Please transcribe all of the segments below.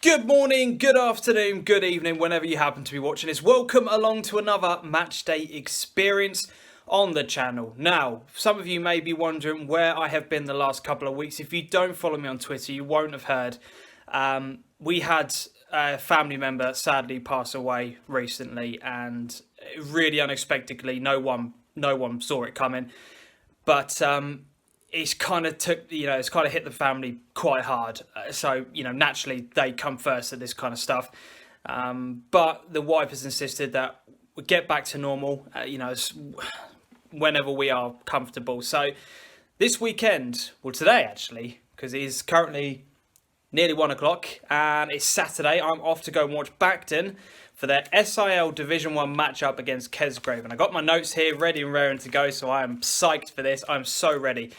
Good morning, good afternoon, good evening, whenever you happen to be watching this. Welcome along to another match day experience on the channel. Now, some of you may be wondering where I have been the last couple of weeks. If you don't follow me on Twitter, you won't have heard. We had a family member sadly pass away recently, and really unexpectedly, no one saw it coming. But it's kind of it's kind of hit the family quite hard. So, naturally they come first at this kind of stuff. But the wife has insisted that we get back to normal, whenever we are comfortable. So this weekend, well today actually, because it is currently nearly 1 o'clock and it's Saturday, I'm off to go and watch Bacton for their SIL Division One matchup against Kesgrave. And I got my notes here ready and raring to go, so I am psyched for this. I'm so ready.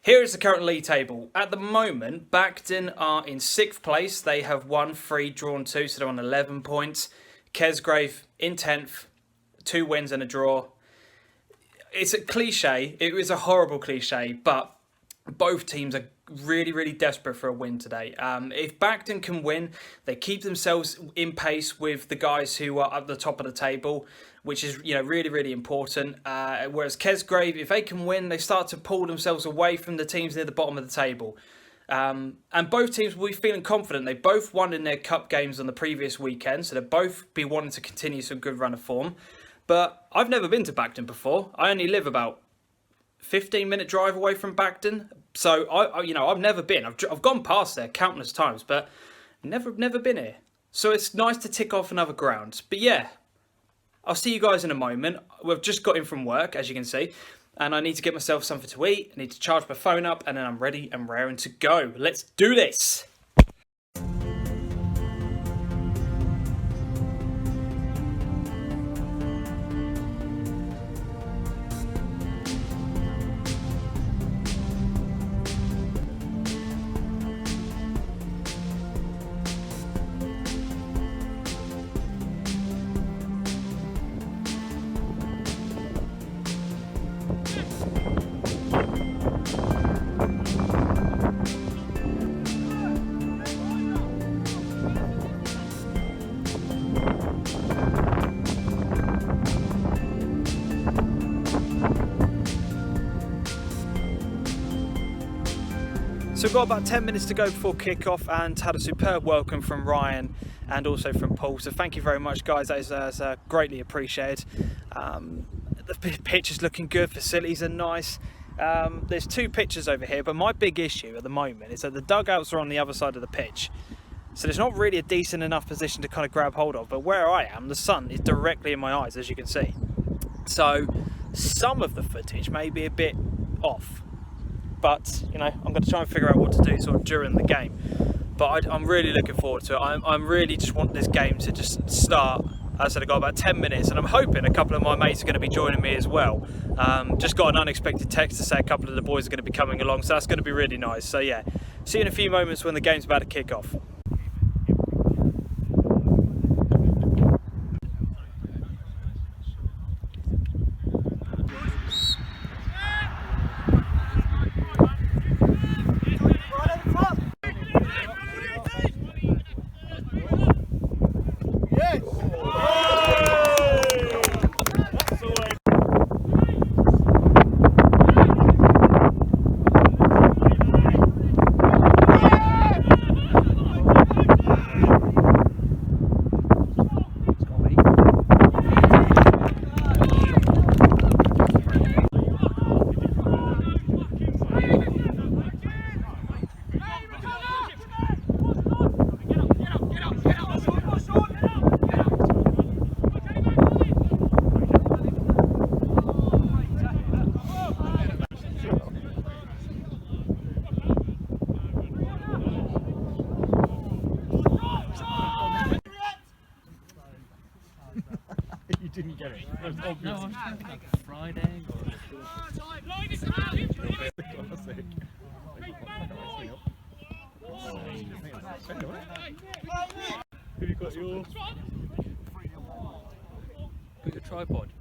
Here is the current league table. At the moment, Bacton are in 6th place. They have won 3, drawn 2, so they're on 11 points. Kesgrave in 10th, 2 wins and a draw. It's a cliche. It was a horrible cliche, but both teams are really, really desperate for a win today. If Bacton can win, they keep themselves in pace with the guys who are at the top of the table, which is really, really important. Whereas Kesgrave, if they can win, they start to pull themselves away from the teams near the bottom of the table. And both teams will be feeling confident. They both won in their cup games on the previous weekend, so they'll both be wanting to continue some good run of form. But I've never been to Bacton before. I only live about 15-minute drive away from Bacton, so I've never been. I've gone past there countless times, but never been here. So it's nice to tick off another ground. But yeah, I'll see you guys in a moment. We've just got in from work, as you can see, and I need to get myself something to eat. I need to charge my phone up, and then I'm ready and raring to go. Let's do this. So we've got about 10 minutes to go before kickoff, and had a superb welcome from Ryan and also from Paul. So thank you very much, guys. That is greatly appreciated. The pitch is looking good. Facilities are nice. There's 2 pitches over here, but my big issue at the moment is that the dugouts are on the other side of the pitch. So there's not really a decent enough position to kind of grab hold of. But where I am, the sun is directly in my eyes, as you can see. So some of the footage may be a bit off. But, I'm going to try and figure out what to do sort of during the game. But I'm really looking forward to it. I'm really just want this game to just start. As I said, I've got about 10 minutes, and I'm hoping a couple of my mates are going to be joining me as well. Just got an unexpected text to say a couple of the boys are going to be coming along, so that's going to be really nice. So yeah, see you in a few moments when the game's about to kick off. didn't get it. It was obvious. No, I'm trying to think like Friday or... Have you got your... Got your tripod?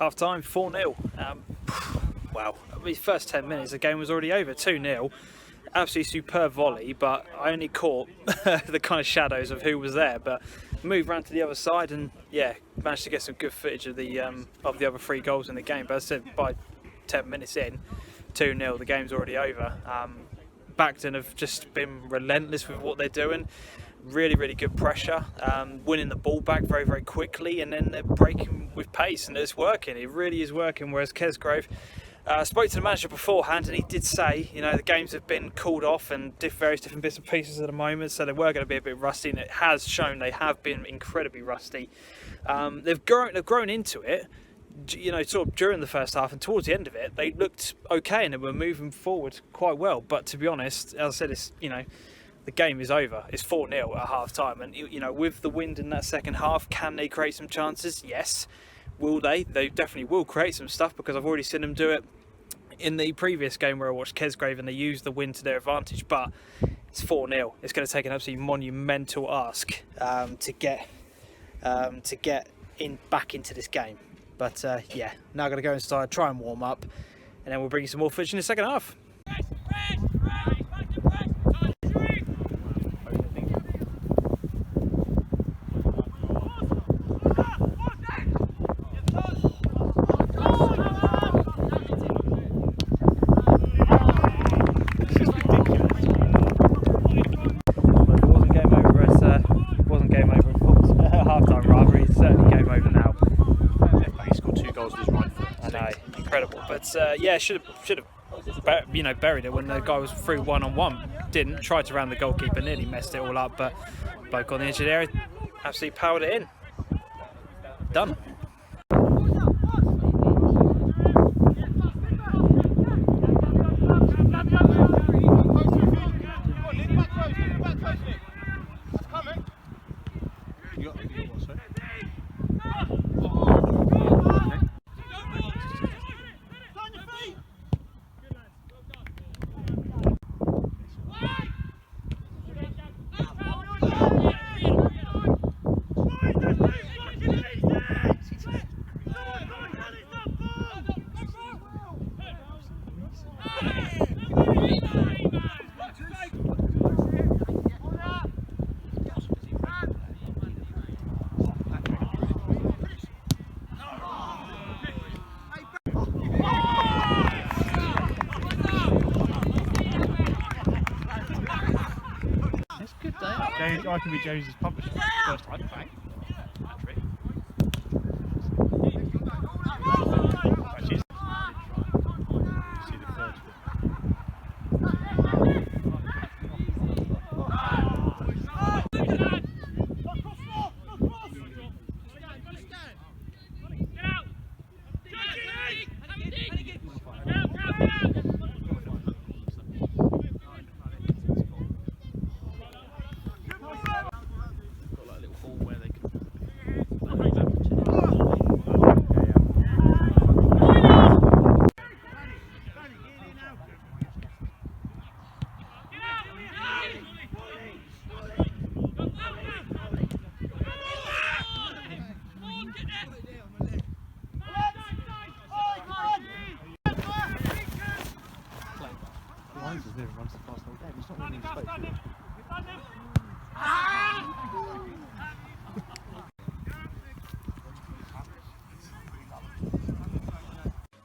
Half time, 4-0. Wow, I mean, first 10 minutes, the game was already over, 2-0. Absolutely superb volley, but I only caught the kind of shadows of who was there. But moved round to the other side and yeah, managed to get some good footage of the other 3 goals in the game. But as I said, by 10 minutes in, 2-0, the game's already over. Bacton have just been relentless with what they're doing. Really, really good pressure, winning the ball back very, very quickly, and then they're breaking with pace, and it's working. It really is working. Whereas Kesgrave, spoke to the manager beforehand, and he did say, you know, the games have been called off and various different bits and pieces at the moment, so they were going to be a bit rusty, and it has shown they have been incredibly rusty. They've grown into it. You know, sort of during the first half and towards the end of it, they looked okay and they were moving forward quite well. But to be honest, as I said, it's, you know, the game is over. It's 4-0 at half time, and you know, with the wind in that second half, can they create some chances? Yes. Will they? They definitely will create some stuff, because I've already seen them do it in the previous game where I watched Kesgrave and they used the wind to their advantage. But it's 4-0. It's going to take an absolutely monumental ask to get back into this game. But yeah, now I'm going to go inside, try and warm up, and then we'll bring you some more footage in the second half. Yeah, should have you know, buried it when the guy was through one-on-one. Didn't, tried to round the goalkeeper, nearly messed it all up, but bloke on the edge of the area absolutely powered it in. Done. I can be James's publisher. First time, bang. Actually, see the third.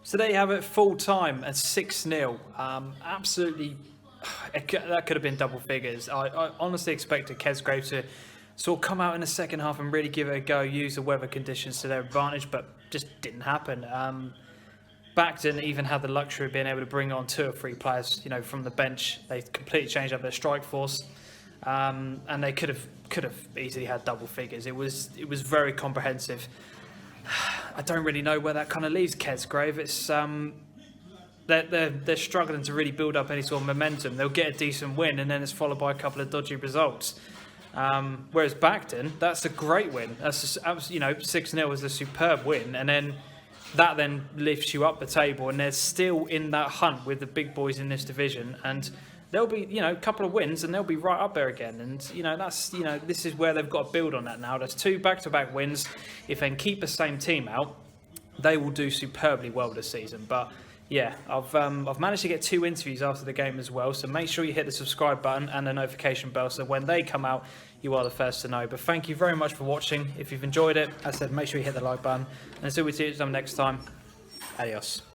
So there you have it, full time at 6-0. Absolutely, that could have been double figures. I honestly expected Kesgrave to sort of come out in the second half and really give it a go, use the weather conditions to their advantage, but just didn't happen. Bacton even had the luxury of being able to bring on 2 or 3 players, you know, from the bench. They completely changed up their strike force, and they could have easily had double figures. It was very comprehensive. I don't really know where that kind of leaves Kesgrave. It's they're struggling to really build up any sort of momentum. They'll get a decent win, and then it's followed by a couple of dodgy results. Whereas Bacton, that's a great win. That's just, you know, 6-0 is a superb win, and then that then lifts you up the table, and they're still in that hunt with the big boys in this division, and there'll be, you know, a couple of wins and they'll be right up there again. And, you know, that's, you know, this is where they've got to build on that now. There's 2 back-to-back wins. If they can keep the same team out, they will do superbly well this season. But yeah, I've managed to get 2 interviews after the game as well, so make sure you hit the subscribe button and the notification bell so when they come out, you are the first to know. But thank you very much for watching. If you've enjoyed it, as I said, make sure you hit the like button. And until we see you next time, adios.